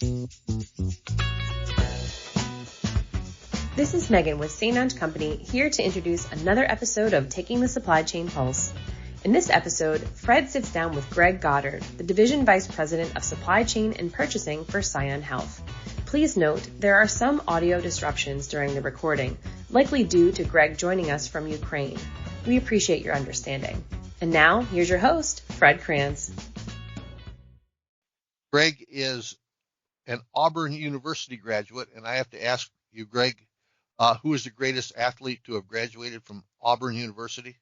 This is Megan with St. Company, here to introduce another episode of Taking the Supply Chain Pulse. In this episode, Fred sits down with Greg Goddard, the Division Vice President of Supply Chain and Purchasing for Scion Health. Please note, there are some audio disruptions during the recording, likely due to Greg joining us from Ukraine. We appreciate your understanding. And now, here's your host, Fred Kranz. Greg is an Auburn University graduate, and I have to ask you, Greg, who is the greatest athlete to have graduated from Auburn University?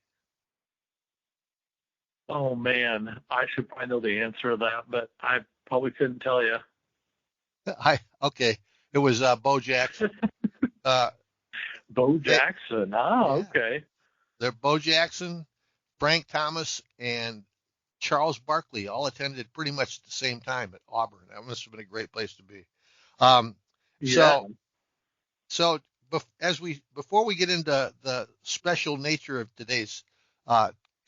Oh, man, I should probably know the answer to that, but I probably couldn't tell you. Okay. It was Bo Jackson. Bo Jackson. Okay. They're Bo Jackson, Frank Thomas, and Charles Barkley all attended pretty much at the same time at Auburn. That must have been a great place to be. So before we get into the special nature of today's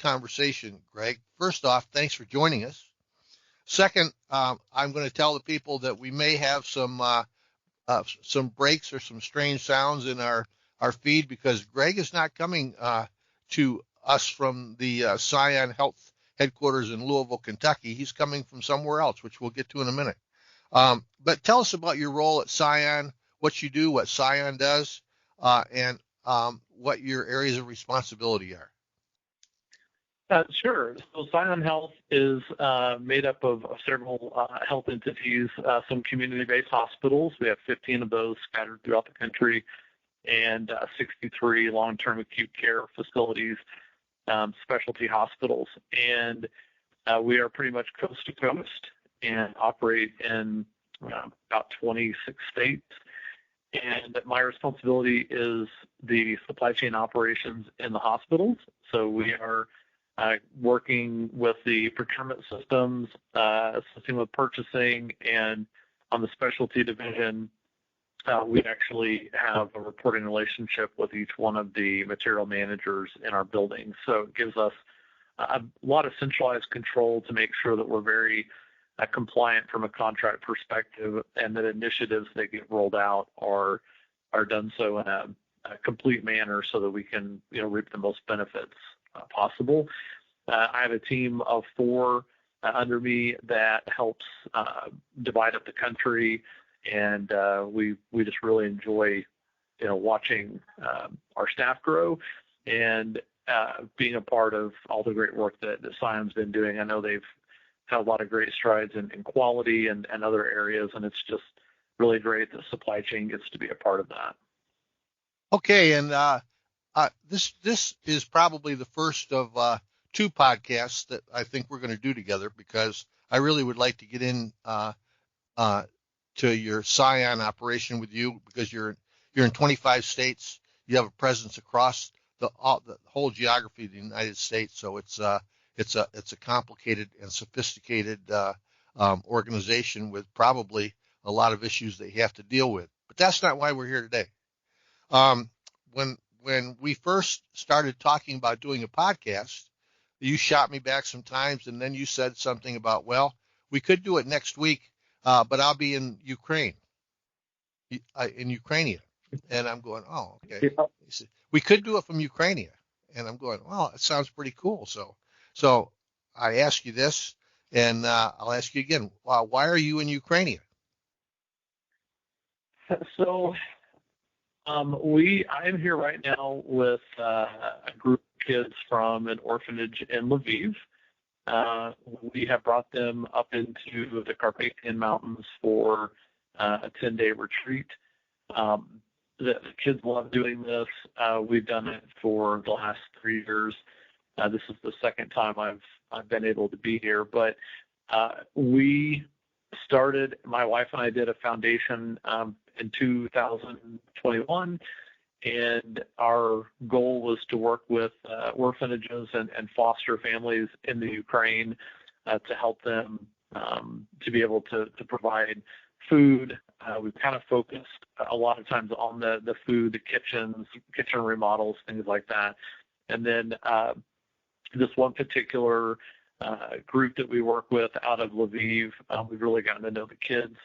conversation, Greg, first off, thanks for joining us. Second, I'm going to tell the people that we may have some breaks or some strange sounds in our feed because Greg is not coming to us from the Scion Health headquarters in Louisville, Kentucky. He's coming from somewhere else, which we'll get to in a minute. But tell us about your role at Scion, what you do, what Scion does, and what your areas of responsibility are. Sure. So Scion Health is made up of several health entities, some community-based hospitals. We have 15 of those scattered throughout the country, and 63 long-term acute care facilities, specialty hospitals. And we are pretty much coast to coast and operate in about 26 states. And my responsibility is the supply chain operations in the hospitals. So we are working with the procurement systems, assisting with purchasing, and on the specialty division, we actually have a reporting relationship with each one of the material managers in our building. So it gives us a lot of centralized control to make sure that we're very compliant from a contract perspective, and that initiatives that get rolled out are done so in a complete manner so that we can reap the most benefits possible. I have a team of 4 under me that helps divide up the country, and we just really enjoy watching our staff grow and being a part of all the great work that Scion's been doing. I know they've had a lot of great strides in quality and other areas, and it's just really great that supply chain gets to be a part of that. Okay, and this is probably the first of 2 podcasts that I think we're going to do together, because I really would like to get in to your Scion operation with you, because you're in 25 states. You have a presence across the whole geography of the United States, so it's a complicated and sophisticated organization with probably a lot of issues that you have to deal with. But that's not why we're here today. When we first started talking about doing a podcast, you shot me back some times, and then you said something about, well, we could do it next week, but I'll be in Ukraine, in Ukrainian. And I'm going, oh, okay. Yeah. He said, we could do it from Ukrainian. And I'm going, well, it sounds pretty cool. So I ask you this, and I'll ask you again. Why are you in Ukrainian? So I am here right now with a group of kids from an orphanage in Lviv. We have brought them up into the Carpathian Mountains for a 10-day retreat. The kids love doing this. We've done it for the last 3 years. This is the second time I've been able to be here, but we started, my wife and I did a foundation in 2021, and our goal was to work with orphanages and foster families in the Ukraine to help them to be able to provide food. We've kind of focused a lot of times on the food, the kitchen remodels, things like that. And then this one particular group that we work with out of Lviv, we've really gotten to know the kids,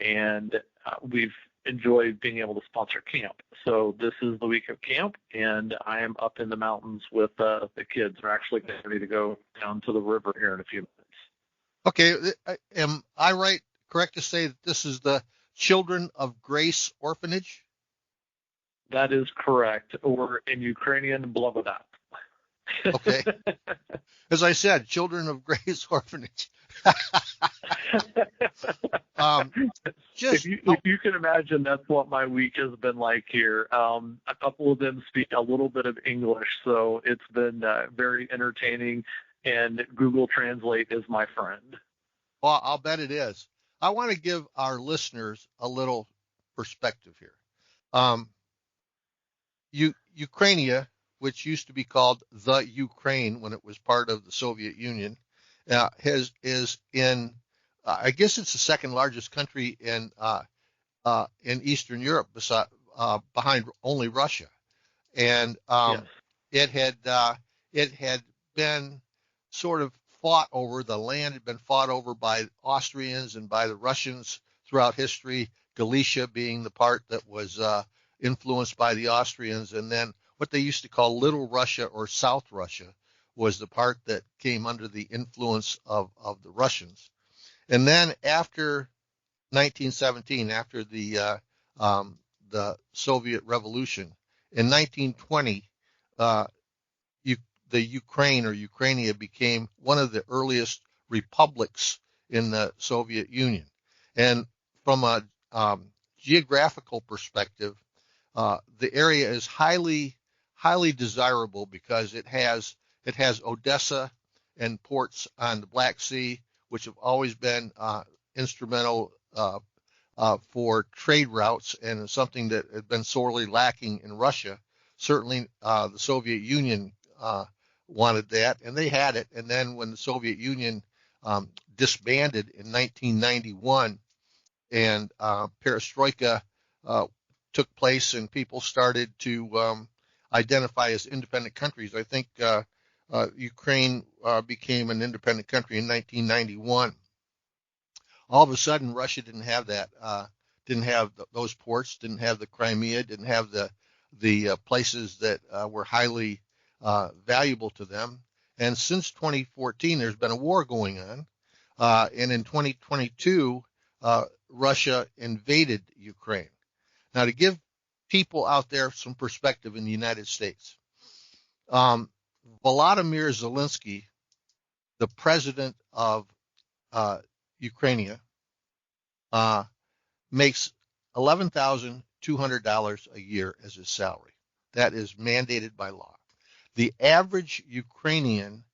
and we've enjoyed being able to sponsor camp. So this is the week of camp, and I am up in the mountains with the kids. We're actually getting ready to go down to the river here in a few minutes. Okay, am I correct to say that this is the Children of Grace Orphanage? That is correct, or in Ukrainian, Blagodat. Okay. As I said, Children of Grace Orphanage. If you can imagine, that's what my week has been like here. A couple of them speak a little bit of English, so it's been very entertaining, and Google Translate is my friend. Well, I'll bet it is. I want to give our listeners a little perspective here. Ukrainia, which used to be called the Ukraine when it was part of the Soviet Union, is in, I guess it's the second largest country in Eastern Europe, behind only Russia, and Yes. it had been sort of fought over. The land had been fought over by Austrians and by the Russians throughout history. Galicia being the part that was influenced by the Austrians, and then what they used to call Little Russia or South Russia was the part that came under the influence of the Russians. And then after 1917, after the Soviet Revolution, in 1920, the Ukraine or Ukrainia became one of the earliest republics in the Soviet Union. And from a geographical perspective, the area is highly desirable because it has Odessa and ports on the Black Sea, which have always been instrumental for trade routes, and something that had been sorely lacking in Russia. Certainly, the Soviet Union wanted that, and they had it. And then when the Soviet Union disbanded in 1991, and perestroika took place, and people started to identify as independent countries. I think Ukraine became an independent country in 1991. All of a sudden, Russia didn't have that, didn't have those ports, didn't have the Crimea, didn't have the places that were highly valuable to them. And since 2014, there's been a war going on. And in 2022, Russia invaded Ukraine. Now, to give people out there some perspective in the United States, Volodymyr Zelensky, the president of Ukraine, makes $11,200 a year as his salary. That is mandated by law. The average Ukrainian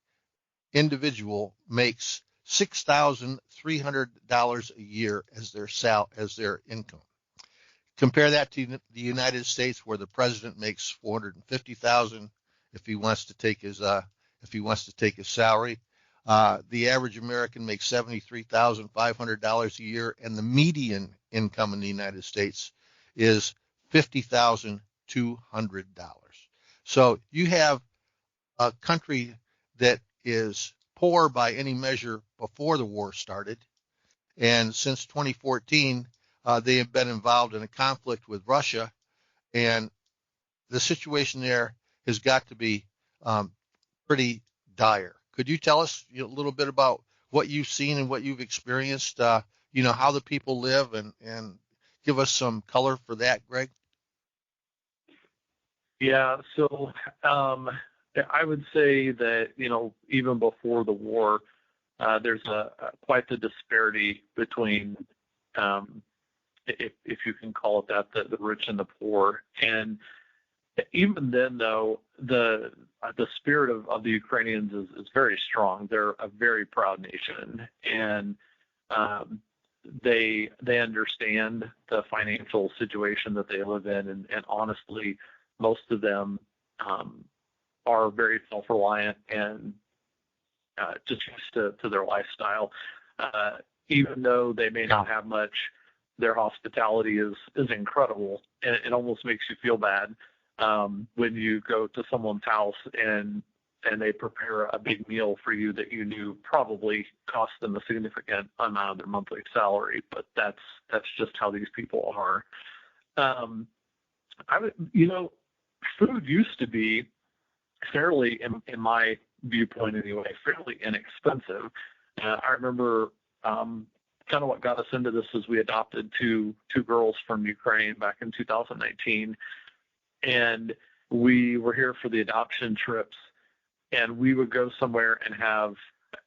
individual makes $6,300 a year as their income. Compare that to the United States, where the president makes $450,000 if he wants to take his salary. The average American makes $73,500 a year, and the median income in the United States is $50,200. So you have a country that is poor by any measure before the war started, and since 2014, they have been involved in a conflict with Russia, and the situation there has got to be pretty dire. Could you tell us a little bit about what you've seen and what you've experienced, how the people live, and give us some color for that, Greg? Yeah, so I would say that, even before the war, there's quite the disparity between, if you can call it that, the rich and the poor. And even then, though, the spirit of the Ukrainians is very strong. They're a very proud nation, and they understand the financial situation that they live in, and honestly, most of them are very self-reliant and just used to their lifestyle. Even though they may not have much, their hospitality is incredible, and it almost makes you feel bad when you go to someone's house and and they prepare a big meal for you that you knew probably cost them a significant amount of their monthly salary, but that's just how these people are. Food used to be fairly, in my viewpoint anyway, fairly inexpensive. I remember kind of what got us into this is we adopted two girls from Ukraine back in 2019, and we were here for the adoption trips, and we would go somewhere and have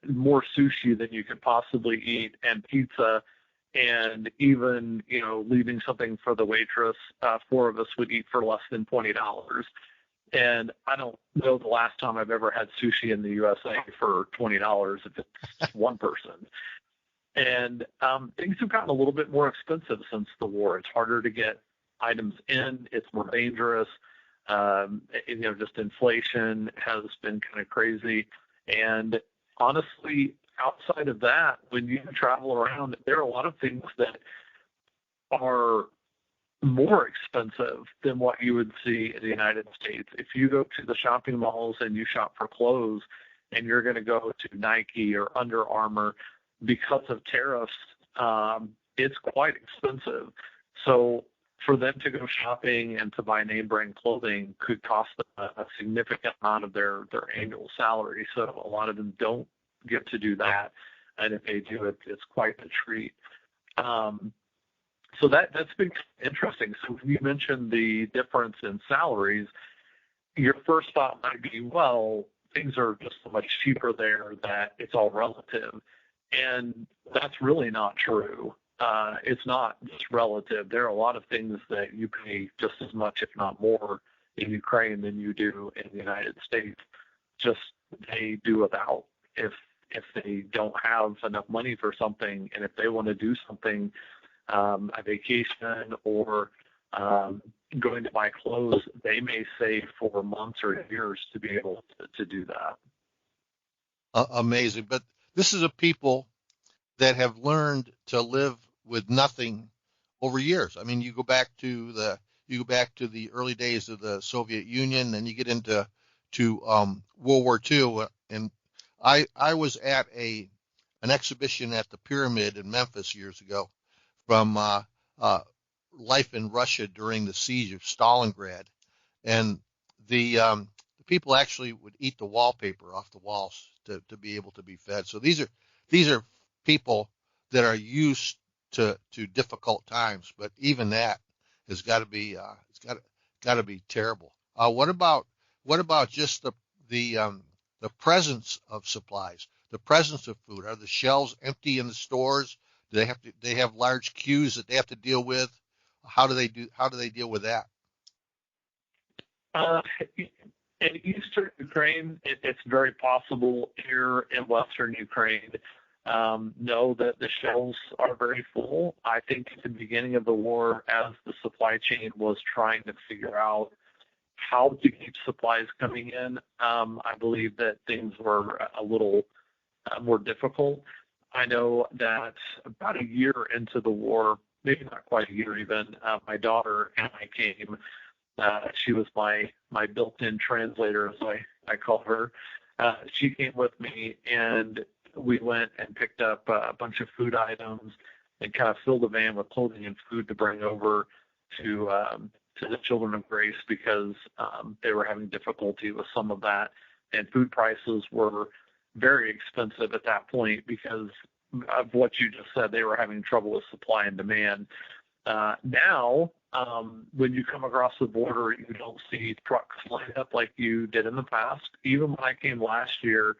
more sushi than you could possibly eat, and pizza, and even, leaving something for the waitress. 4 of us would eat for less than $20. And I don't know the last time I've ever had sushi in the USA for $20 if it's one person. And things have gotten a little bit more expensive since the war. It's harder to get items in. It's more dangerous. Just inflation has been kind of crazy. And honestly, outside of that, when you travel around, there are a lot of things that are more expensive than what you would see in the United States. If you go to the shopping malls and you shop for clothes and you're going to go to Nike or Under Armour, because of tariffs, it's quite expensive. So for them to go shopping and to buy name brand clothing could cost them a significant amount of their annual salary. So a lot of them don't get to do that. And if they do, it's quite a treat. So that's been interesting. So when you mentioned the difference in salaries, your first thought might be, well, things are just so much cheaper there that it's all relative. And that's really not true. It's not just relative. There are a lot of things that you pay just as much, if not more, in Ukraine than you do in the United States. Just they do without. If they don't have enough money for something, and if they want to do something, a vacation or going to buy clothes, they may save for months or years to be able to do that. Amazing. But this is a people that have learned to live with nothing over years. I mean, you go back to the early days of the Soviet Union, and you get into World War II. And I was at an exhibition at the Pyramid in Memphis years ago from life in Russia during the siege of Stalingrad, and the people actually would eat the wallpaper off the walls to be able to be fed. So these are people that are used to difficult times, but even that has got to be got to be terrible. What about just the presence of supplies, the presence of food? Are the shelves empty in the stores? Do they have large queues that they have to deal with? How do they deal with that? In eastern Ukraine, it's very possible. Here in western Ukraine, know that the shelves are very full. I think at the beginning of the war, as the supply chain was trying to figure out how to keep supplies coming in, I believe that things were a little more difficult. I know that about a year into the war, maybe not quite a year even, my daughter and I came. She was my built-in translator, as I call her. She came with me, and we went and picked up a bunch of food items and kind of filled the van with clothing and food to bring over to the Children of Grace because they were having difficulty with some of that. And food prices were very expensive at that point because of what you just said. They were having trouble with supply and demand. Now, when you come across the border, you don't see trucks lined up like you did in the past. Even when I came last year,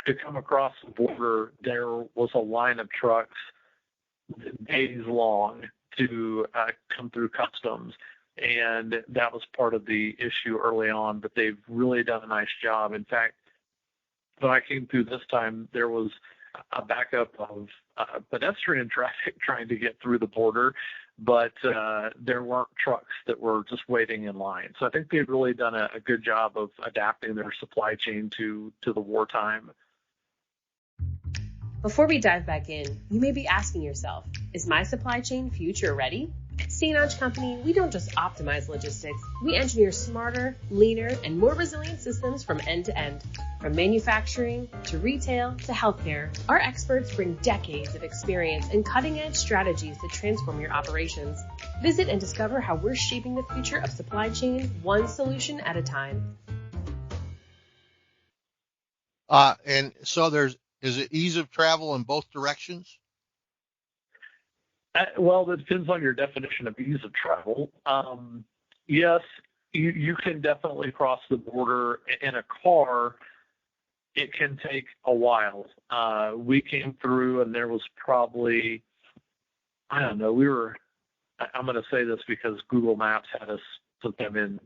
to come across the border, there was a line of trucks days long to come through customs. And that was part of the issue early on, but they've really done a nice job. In fact, when I came through this time, there was a backup of pedestrian traffic trying to get through the border, but there weren't trucks that were just waiting in line. So I think they've really done a good job of adapting their supply chain to the wartime. Before we dive back in, you may be asking yourself, is my supply chain future ready? At Scion Company, we don't just optimize logistics, we engineer smarter, leaner, and more resilient systems from end to end. From manufacturing to retail to healthcare, our experts bring decades of experience and cutting-edge strategies to transform your operations. Visit and discover how we're shaping the future of supply chain, one solution at a time. And so is it ease of travel in both directions? Well, it depends on your definition of ease of travel. Yes, you can definitely cross the border in a car. It can take a while. We came through and there was probably, I don't know, I'm going to say this because Google Maps had us put them in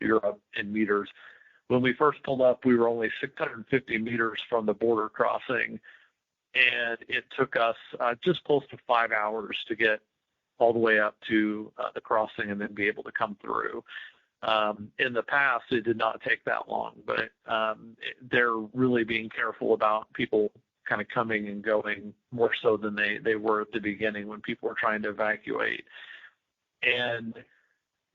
Europe in meters. When we first pulled up, we were only 650 meters from the border crossing, and it took us just close to 5 hours to get all the way up to the crossing and then be able to come through. In the past, it did not take that long, but they're really being careful about people kind of coming and going more so than they were at the beginning when people were trying to evacuate. And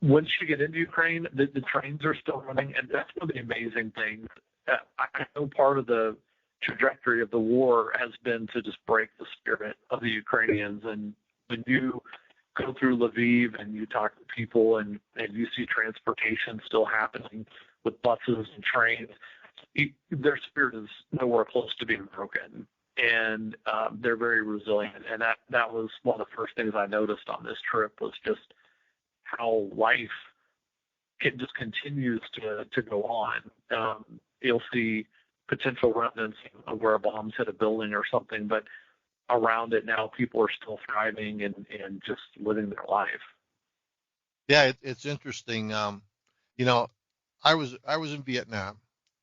once you get into Ukraine, the trains are still running, and that's one of the amazing things. I know part of the trajectory of the war has been to just break the spirit of the Ukrainians. And when you go through Lviv and you talk to people and you see transportation still happening with buses and trains, their spirit is nowhere close to being broken. And they're very resilient. And that was one of the first things I noticed on this trip was just how life just continues to go on. You'll see potential remnants of where bombs hit a building or something, but around it now people are still thriving and just living their life. Yeah, it's interesting. I was in Vietnam.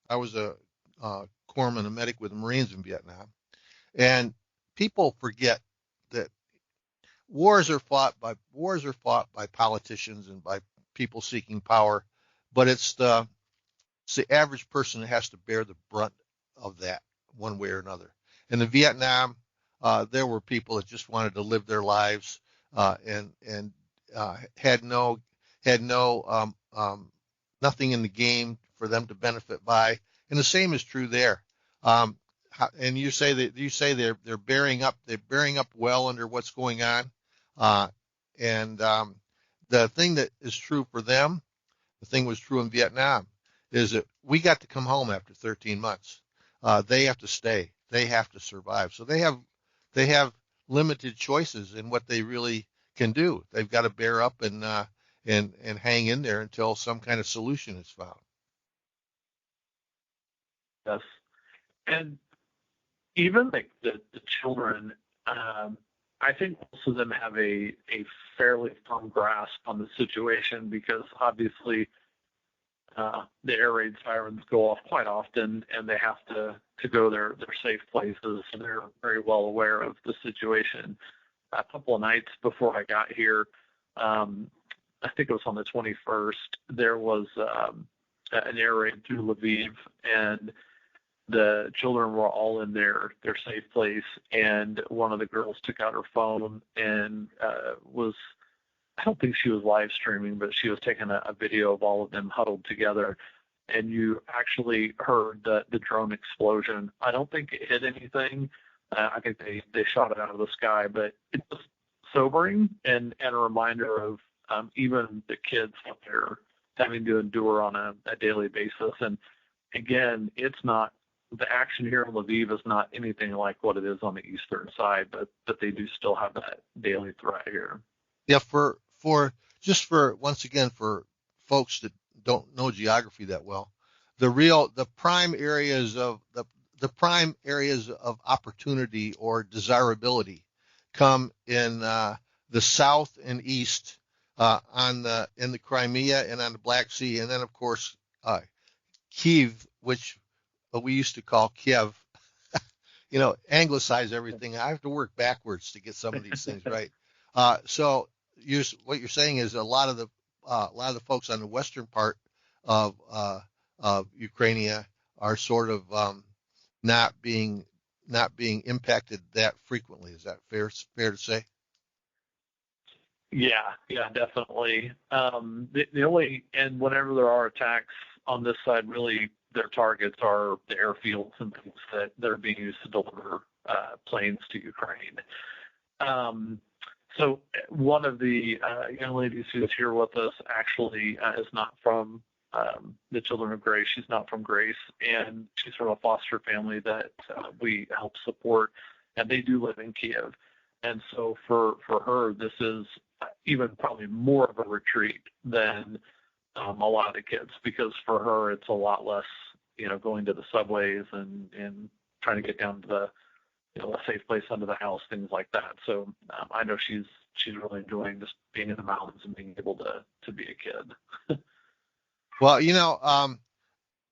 I was a corpsman, a medic with the Marines in Vietnam, and people forget that wars are fought by politicians and by people seeking power, but it's the average person that has to bear the brunt of that one way or another. And in Vietnam, there were people that just wanted to live their lives and had nothing in the game for them to benefit by. And the same is true there. And you say they're bearing up well under what's going on. And the thing that is true for them, the thing was true in Vietnam, is that we got to come home after 13 months. They have to stay. They have to survive. So they have limited choices in what they really can do. They've got to bear up and hang in there until some kind of solution is found. Yes, and even the children, I think most of them have a fairly firm grasp on the situation because obviously the air raid sirens go off quite often and they have to go their safe places. So they're very well aware of the situation. A couple of nights before I got here, I think it was on the 21st, there was an air raid through Lviv, and the children were all in their safe place, and one of the girls took out her phone and I don't think she was live streaming, but she was taking a video of all of them huddled together, and you actually heard the drone explosion. I don't think it hit anything. I think they shot it out of the sky, but it's just sobering and a reminder of even the kids that they're having to endure on a daily basis. And again, it's not, the action here in Lviv is not anything like what it is on the eastern side, but they do still have that daily threat here. Yeah, for once again, for folks that don't know geography that well, the prime areas of opportunity or desirability come in the south and east in the Crimea and on the Black Sea, and then of course Kiev, which we used to call Kiev. Anglicize everything. I have to work backwards to get some of these things right. So what you're saying is a lot of the folks on the western part of Ukraine are sort of not being impacted that frequently. Is that fair to say? Yeah, definitely. The only, and whenever there are attacks on this side, really their targets are the airfields and things that are being used to deliver planes to Ukraine. So one of the young ladies who's here with us actually is not from the Children of Grace. She's not from Grace, and she's from a foster family that we help support, and they do live in Kiev. And so for her, this is even probably more of a retreat than a lot of the kids, because for her, it's a lot less, going to the subways and trying to get down to the, a safe place under the house, things like that. So I know she's really enjoying just being in the mountains and being able to be a kid. Well,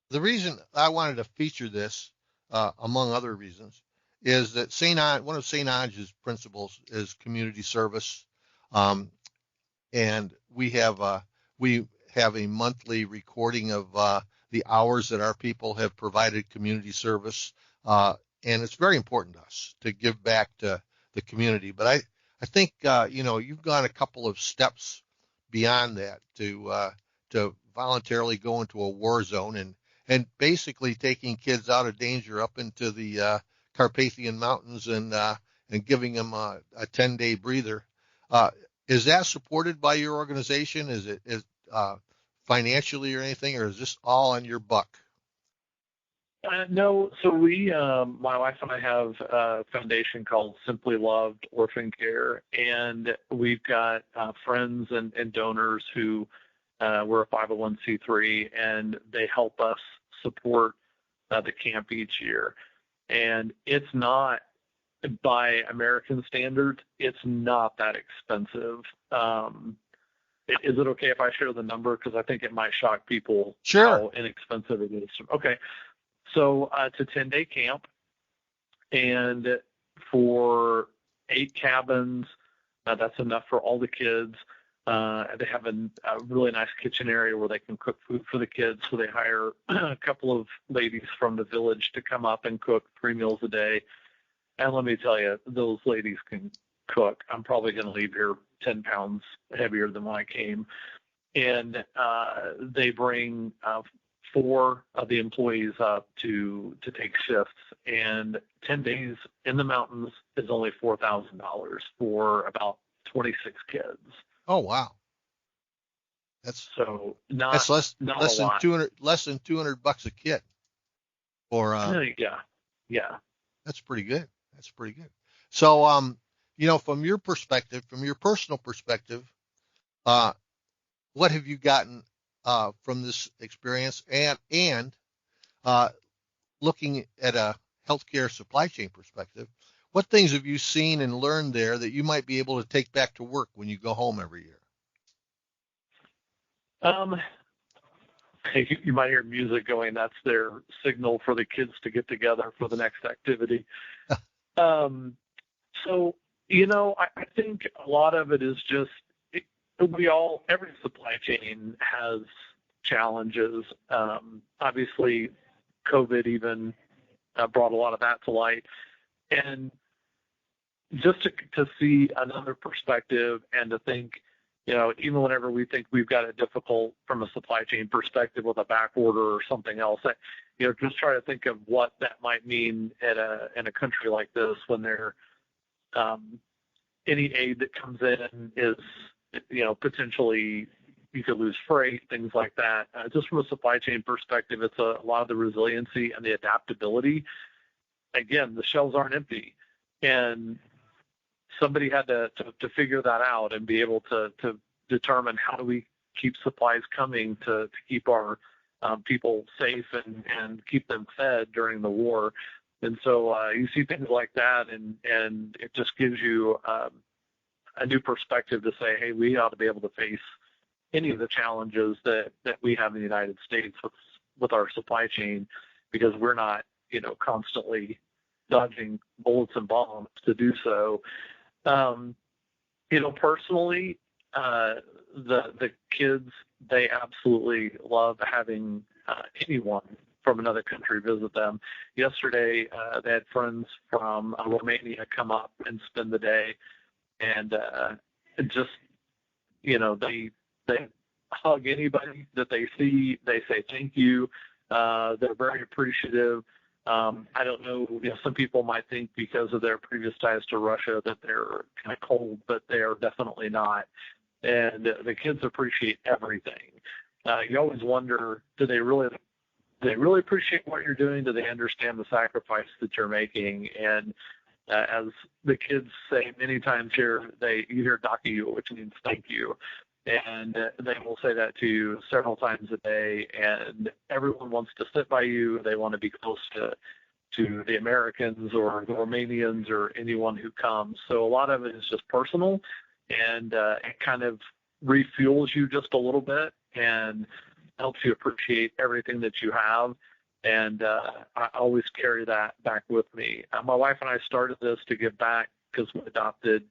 the reason I wanted to feature this, among other reasons, is that one of St. Ange's principles is community service, and we have a monthly recording of the hours that our people have provided community service, and it's very important to us to give back to the community. But I think you've gone a couple of steps beyond that to voluntarily go into a war zone and basically taking kids out of danger up into the Carpathian Mountains and giving them a 10-day breather. Is that supported by your organization? Is it financially or anything, or is this all on your buck? No, so my wife and I have a foundation called Simply Loved Orphan Care, and we've got friends and donors who we're a 501c3, and they help us support the camp each year. And it's not, by American standards, it's not that expensive. Is it okay if I share the number? Because I think it might shock people. Sure. How inexpensive it is. Okay. So it's a 10-day camp, and for 8 cabins, that's enough for all the kids. They have a really nice kitchen area where they can cook food for the kids. So they hire a couple of ladies from the village to come up and cook 3 meals a day. And let me tell you, those ladies can cook. I'm probably going to leave here 10 pounds heavier than when I came. And they bring 4 of the employees up to take shifts, and 10 days in the mountains is only $4,000 for about 26 kids. Oh, wow. That's less than $200 a kid. Or yeah. That's pretty good. So from your perspective, from your personal perspective, what have you gotten from this experience, and looking at a healthcare supply chain perspective, what things have you seen and learned there that you might be able to take back to work when you go home every year? You might hear music going. That's their signal for the kids to get together for the next activity. So, I think a lot of it is just, every supply chain has challenges. Obviously, COVID even brought a lot of that to light. And just to see another perspective and to think, even whenever we think we've got it difficult from a supply chain perspective with a back order or something else, just try to think of what that might mean in a country like this when any aid that comes in is, potentially you could lose freight, things like that. Just from a supply chain perspective, it's a lot of the resiliency and the adaptability. Again, the shelves aren't empty, and somebody had to figure that out and be able to determine how do we keep supplies coming to keep our people safe and keep them fed during the war. And so you see things like that, and it just gives you a new perspective to say, hey, we ought to be able to face any of the challenges that we have in the United States with our supply chain, because we're not, constantly dodging bullets and bombs to do so. Personally, the kids, they absolutely love having anyone from another country visit them. Yesterday, they had friends from Romania come up and spend the day, and just they hug anybody that they see. They say thank you. They're very appreciative. I don't know, some people might think because of their previous ties to Russia that they're kind of cold, but they are definitely not. And the kids appreciate everything. You always wonder, do they really appreciate what you're doing? Do they understand the sacrifice that you're making? And as the kids say many times here, you hear "dakiyu," which means thank you. And they will say that to you several times a day, and everyone wants to sit by you. They want to be close to the Americans or the Romanians or anyone who comes. So a lot of it is just personal, and it kind of refuels you just a little bit and helps you appreciate everything that you have. And I always carry that back with me. My wife and I started this to give back because we adopted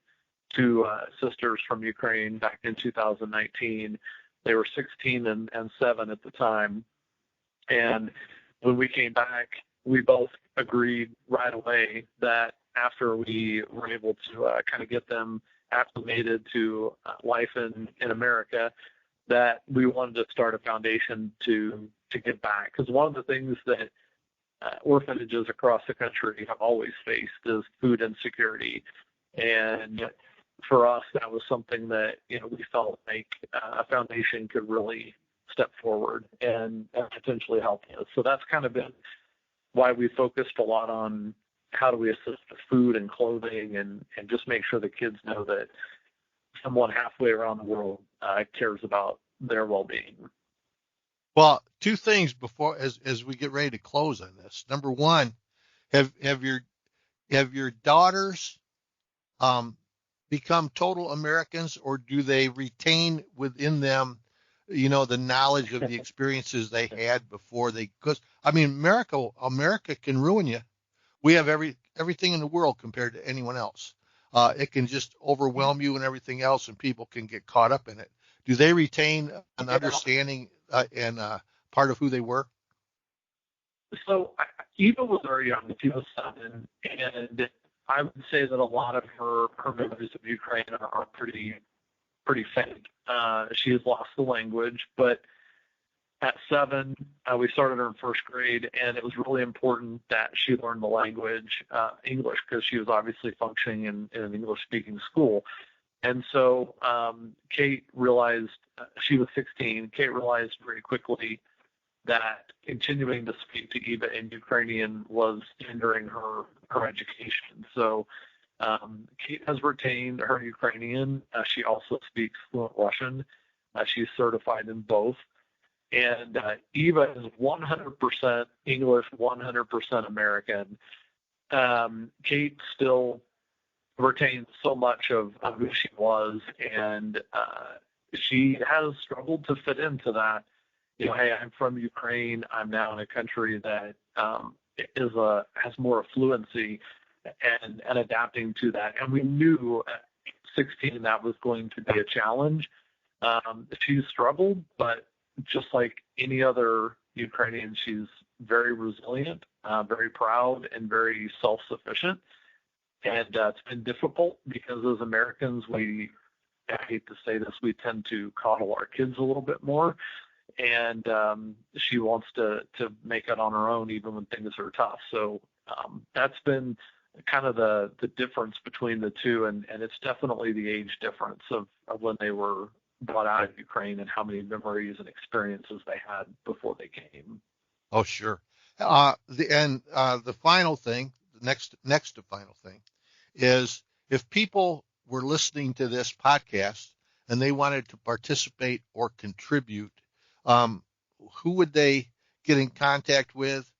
two sisters from Ukraine back in 2019. They were 16 and 7 at the time. And when we came back, we both agreed right away that after we were able to kind of get them acclimated to life in America, that we wanted to start a foundation to give back. Because one of the things that orphanages across the country have always faced is food insecurity. And for us, that was something that, we felt like a foundation could really step forward and potentially help us. So that's kind of been why we focused a lot on how do we assist with food and clothing and just make sure the kids know that someone halfway around the world cares about their well-being. Well, two things before as we get ready to close on this. Number one, have your daughters become total Americans, or do they retain within them, the knowledge of the experiences they had before they? Because America can ruin you. We have everything in the world compared to anyone else. It can just overwhelm you and everything else, and people can get caught up in it. Do they retain an understanding and part of who they were? So Eva was very young. She was 7, and I would say that a lot of her memories of Ukraine are pretty faint. She has lost the language, but at 7, we started her in first grade, and it was really important that she learn the language, English, because she was obviously functioning in an English-speaking school. And so Kate realized, she was 16, Kate realized very quickly that continuing to speak to Eva in Ukrainian was hindering her education. So Kate has retained her Ukrainian. She also speaks fluent Russian. She's certified in both. And Eva is 100% English, 100% American. Kate still retains so much of who she was, and she has struggled to fit into that. Hey, I'm from Ukraine. I'm now in a country that has more fluency and adapting to that. And we knew at 16 that was going to be a challenge. She struggled, but just like any other Ukrainian, she's very resilient, very proud, and very self-sufficient. And it's been difficult because as Americans, I hate to say this, we tend to coddle our kids a little bit more. And she wants to make it on her own even when things are tough. So that's been kind of the difference between the two. And it's definitely the age difference of when they were brought out of Ukraine and how many memories and experiences they had before they came. Oh, sure. The final thing, the next to final thing, is if people were listening to this podcast and they wanted to participate or contribute, who would they get in contact with?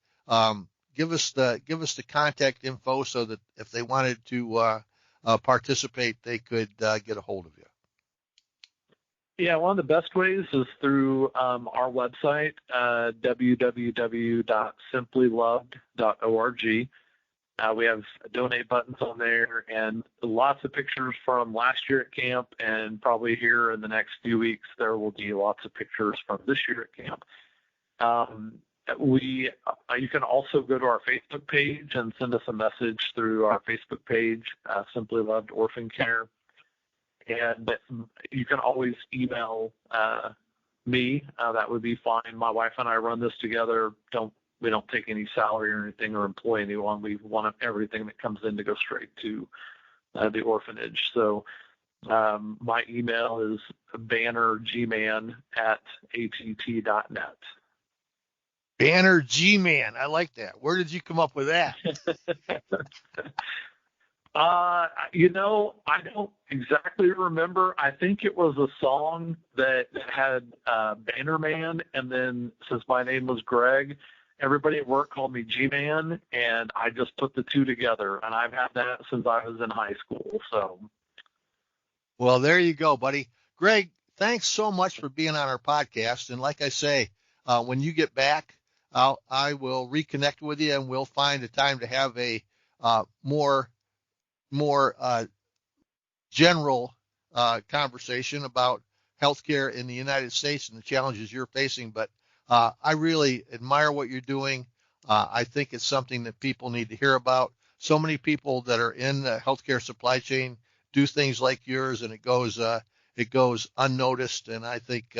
Give us the contact info so that if they wanted to participate, they could get a hold of you. Yeah, one of the best ways is through our website, www.simplyloved.org. We have donate buttons on there and lots of pictures from last year at camp, and probably here in the next few weeks there will be lots of pictures from this year at camp. You can also go to our Facebook page and send us a message through our Facebook page, Simply Loved Orphan Care. And you can always email me. That would be fine. My wife and I run this together. We don't take any salary or anything or employ anyone. We want everything that comes in to go straight to the orphanage. So my email is bannergman@att.net. Banner G-Man. I like that. Where did you come up with that? I don't exactly remember. I think it was a song that had Banner Man, and then since my name was Greg, everybody at work called me G-Man, and I just put the two together, and I've had that since I was in high school. So, well, there you go, buddy. Greg, thanks so much for being on our podcast. And like I say, when you get back, I will reconnect with you, and we'll find a time to have a more general conversation about healthcare in the United States and the challenges you're facing. But I really admire what you're doing. I think it's something that people need to hear about. So many people that are in the healthcare supply chain do things like yours, and it goes unnoticed. And I think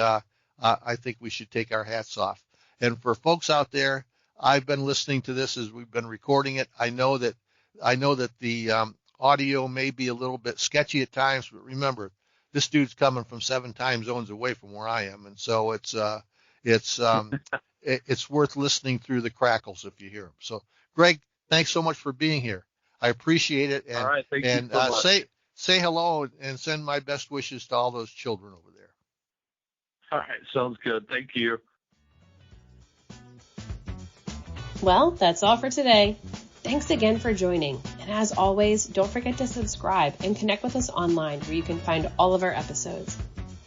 we should take our hats off. And for folks out there, I've been listening to this as we've been recording it. I know that the audio may be a little bit sketchy at times, but remember, this dude's coming from 7 time zones away from where I am, and so it's worth listening through the crackles if you hear them. So, Greg, thanks so much for being here. I appreciate it. And, all right, thank you so much. Say hello and send my best wishes to all those children over there. All right, sounds good. Thank you. Well, that's all for today. Thanks again for joining. And as always, don't forget to subscribe and connect with us online where you can find all of our episodes.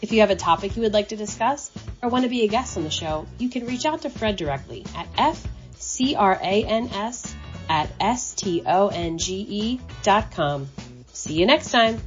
If you have a topic you would like to discuss or want to be a guest on the show, you can reach out to Fred directly at fcrans@stonge.com. See you next time.